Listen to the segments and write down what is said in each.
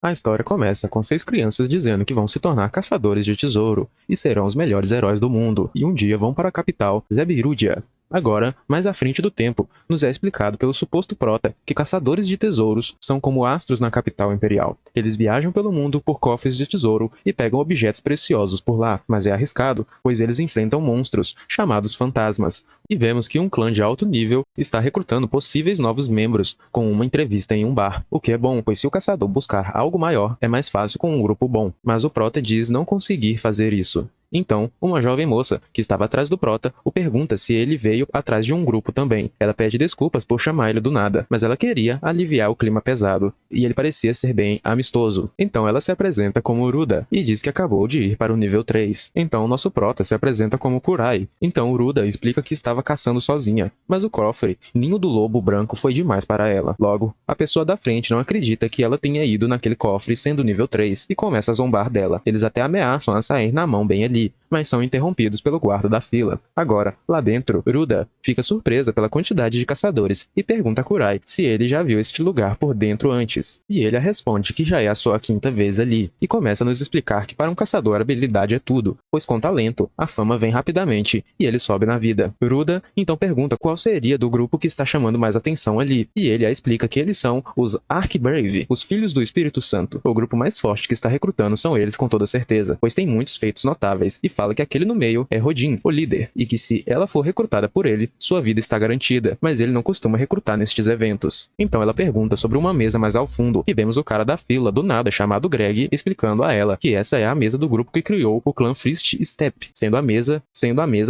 A história começa com 6 crianças dizendo que vão se tornar caçadores de tesouro e serão os melhores heróis do mundo, e um dia vão para a capital, Zebirudia. Agora, mais à frente do tempo, nos é explicado pelo suposto prota que caçadores de tesouros são como astros na capital imperial. Eles viajam pelo mundo por cofres de tesouro e pegam objetos preciosos por lá, mas é arriscado, pois eles enfrentam monstros, chamados fantasmas. E vemos que um clã de alto nível está recrutando possíveis novos membros com uma entrevista em um bar, o que é bom, pois se o caçador buscar algo maior, é mais fácil com um grupo bom. Mas o prota diz não conseguir fazer isso. Então, uma jovem moça, que estava atrás do prota, o pergunta se ele veio atrás de um grupo também. Ela pede desculpas por chamar ele do nada, mas ela queria aliviar o clima pesado, e ele parecia ser bem amistoso. Então ela se apresenta como Ruda, e diz que acabou de ir para o nível 3. Então nosso prota se apresenta como Kurai. Então Ruda explica que estava caçando sozinha, mas o cofre, Ninho do Lobo Branco, foi demais para ela. Logo, a pessoa da frente não acredita que ela tenha ido naquele cofre sendo nível 3, e começa a zombar dela. Eles até ameaçam a sair na mão bem ali, mas são interrompidos pelo guarda da fila. Agora, lá dentro, Ruda fica surpresa pela quantidade de caçadores e pergunta a Kurai se ele já viu este lugar por dentro antes. E ele a responde que já é a sua 5ª vez ali, e começa a nos explicar que para um caçador a habilidade é tudo, pois com talento, a fama vem rapidamente e ele sobe na vida. Ruda então pergunta qual seria do grupo que está chamando mais atenção ali, e ele a explica que eles são os Archbrave, os Filhos do Espírito Santo. O grupo mais forte que está recrutando são eles com toda certeza, pois tem muitos feitos notáveis, e fala que aquele no meio é Rodin, o líder, e que se ela for recrutada por ele, sua vida está garantida, mas ele não costuma recrutar nestes eventos. Então ela pergunta sobre uma mesa mais ao fundo, e vemos o cara da fila, do nada, chamado Greg, explicando a ela que essa é a mesa do grupo que criou o clã Frist Step, sendo a mesa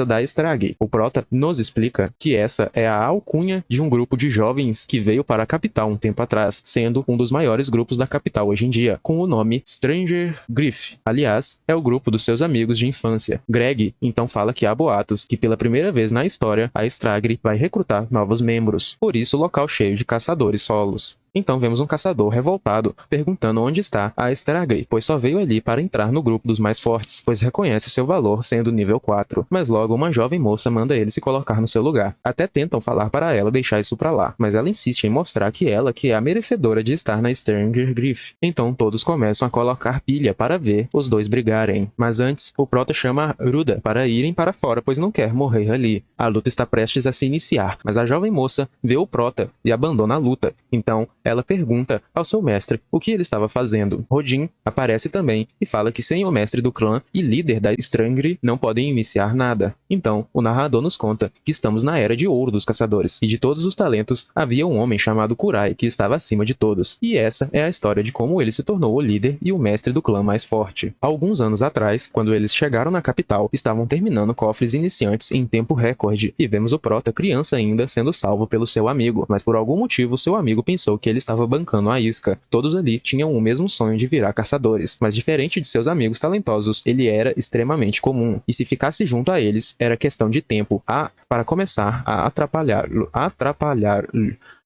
da Estrag. O prota nos explica que essa é a alcunha de um grupo de jovens que veio para a capital um tempo atrás, sendo um dos maiores grupos da capital hoje em dia, com o nome Stranger Griff. Aliás, é o grupo dos seus amigos de infância. Greg então fala que há boatos que pela primeira vez na história a Estragre vai recrutar novos membros, por isso o local cheio de caçadores solos. Então vemos um caçador revoltado, perguntando onde está a Estragre, pois só veio ali para entrar no grupo dos mais fortes, pois reconhece seu valor sendo nível 4. Mas logo uma jovem moça manda ele se colocar no seu lugar. Até tentam falar para ela deixar isso pra lá, mas ela insiste em mostrar que ela que é a merecedora de estar na Stranger Griff. Então todos começam a colocar pilha para ver os dois brigarem. Mas antes, o prota chama Ruda para irem para fora, pois não quer morrer ali. A luta está prestes a se iniciar, mas a jovem moça vê o prota e abandona a luta. Então ela pergunta ao seu mestre o que ele estava fazendo. Rodin aparece também e fala que sem o mestre do clã e líder da Strangre não podem iniciar nada. Então, o narrador nos conta que estamos na era de ouro dos caçadores, e de todos os talentos, havia um homem chamado Kurai que estava acima de todos. E essa é a história de como ele se tornou o líder e o mestre do clã mais forte. Alguns anos atrás, quando eles chegaram na capital, estavam terminando cofres iniciantes em tempo recorde, e vemos o prota criança ainda sendo salvo pelo seu amigo, mas por algum motivo seu amigo pensou que ele estava bancando a isca. Todos ali tinham o mesmo sonho de virar caçadores, mas diferente de seus amigos talentosos, ele era extremamente comum, e se ficasse junto a eles, era questão de tempo para começar a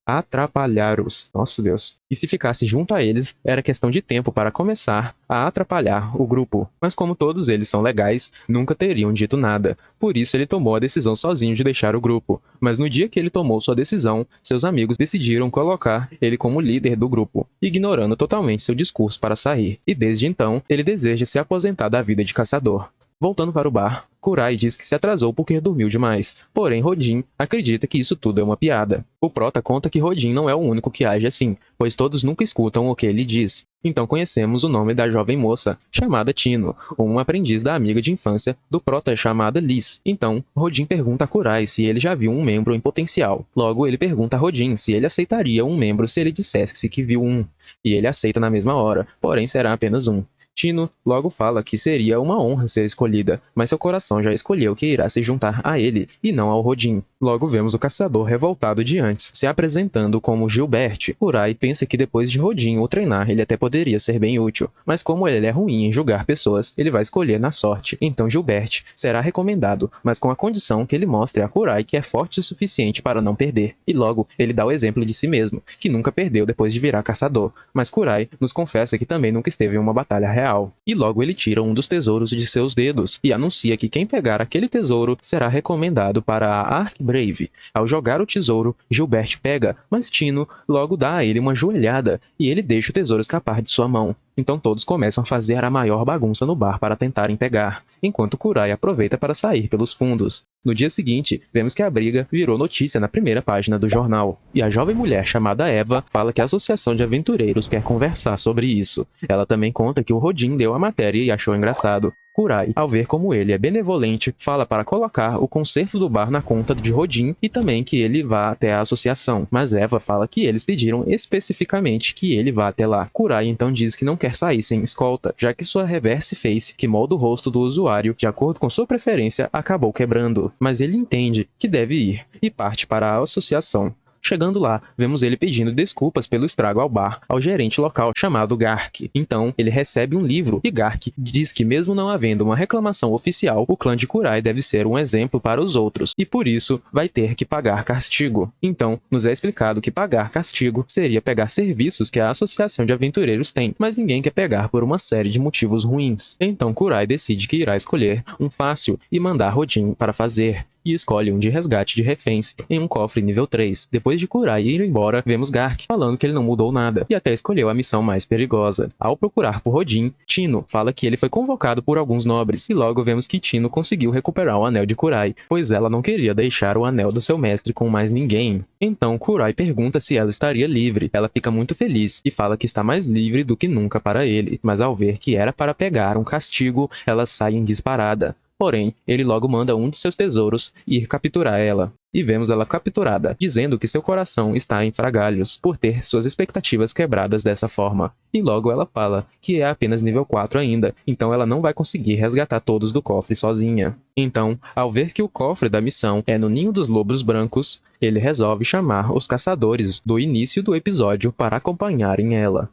atrapalhá-los. Nossa Deus. E se ficasse junto a eles, era questão de tempo para começar a atrapalhar o grupo. Mas como todos eles são legais, nunca teriam dito nada. Por isso ele tomou a decisão sozinho de deixar o grupo. Mas no dia que ele tomou sua decisão, seus amigos decidiram colocar ele como líder do grupo, ignorando totalmente seu discurso para sair. E desde então, ele deseja se aposentar da vida de caçador. Voltando para o bar, Kurai diz que se atrasou porque dormiu demais, porém Rodin acredita que isso tudo é uma piada. O prota conta que Rodin não é o único que age assim, pois todos nunca escutam o que ele diz. Então conhecemos o nome da jovem moça, chamada Tino, uma aprendiz da amiga de infância do prota chamada Liz. Então, Rodin pergunta a Kurai se ele já viu um membro em potencial. Logo, ele pergunta a Rodin se ele aceitaria um membro se ele dissesse que viu um. E ele aceita na mesma hora, porém será apenas um. Tino logo fala que seria uma honra ser escolhida, mas seu coração já escolheu que irá se juntar a ele, e não ao Rodin. Logo vemos o caçador revoltado de antes, se apresentando como Gilbert. Kurai pensa que depois de Rodin o treinar, ele até poderia ser bem útil, mas como ele é ruim em julgar pessoas, ele vai escolher na sorte. Então Gilbert será recomendado, mas com a condição que ele mostre a Kurai que é forte o suficiente para não perder. E logo, ele dá o exemplo de si mesmo, que nunca perdeu depois de virar caçador. Mas Kurai nos confessa que também nunca esteve em uma batalha real. real. E logo ele tira um dos tesouros de seus dedos e anuncia que quem pegar aquele tesouro será recomendado para a Archbrave. Ao jogar o tesouro, Gilbert pega, mas Tino logo dá a ele uma joelhada e ele deixa o tesouro escapar de sua mão. Então todos começam a fazer a maior bagunça no bar para tentarem pegar, enquanto Kurai aproveita para sair pelos fundos. No dia seguinte, vemos que a briga virou notícia na primeira página do jornal, e a jovem mulher chamada Eva fala que a Associação de Aventureiros quer conversar sobre isso. Ela também conta que o Rodin leu a matéria e achou engraçado. Kurai, ao ver como ele é benevolente, fala para colocar o conserto do bar na conta de Rodin e também que ele vá até a associação, mas Eva fala que eles pediram especificamente que ele vá até lá. Kurai então diz que não quer sair sem escolta, já que sua reverse face, que molda o rosto do usuário de acordo com sua preferência, acabou quebrando, mas ele entende que deve ir e parte para a associação. Chegando lá, vemos ele pedindo desculpas pelo estrago ao bar ao gerente local chamado Gark. Então, ele recebe um livro e Gark diz que mesmo não havendo uma reclamação oficial, o clã de Kurai deve ser um exemplo para os outros e por isso vai ter que pagar castigo. Então, nos é explicado que pagar castigo seria pegar serviços que a Associação de Aventureiros tem, mas ninguém quer pegar por uma série de motivos ruins. Então, Kurai decide que irá escolher um fácil e mandar Rodin para fazer. E escolhe um de resgate de reféns em um cofre nível 3. Depois de Kurai ir embora, vemos Gark falando que ele não mudou nada e até escolheu a missão mais perigosa. Ao procurar por Rodin, Tino fala que ele foi convocado por alguns nobres e logo vemos que Tino conseguiu recuperar o anel de Kurai, pois ela não queria deixar o anel do seu mestre com mais ninguém. Então Kurai pergunta se ela estaria livre. Ela fica muito feliz e fala que está mais livre do que nunca para ele, mas ao ver que era para pegar um castigo, ela sai em disparada. Porém, ele logo manda um de seus tesouros ir capturar ela. E vemos ela capturada, dizendo que seu coração está em frangalhos por ter suas expectativas quebradas dessa forma. E logo ela fala que é apenas nível 4 ainda, então ela não vai conseguir resgatar todos do cofre sozinha. Então, ao ver que o cofre da missão é no Ninho dos Lobos Brancos, ele resolve chamar os caçadores do início do episódio para acompanharem ela.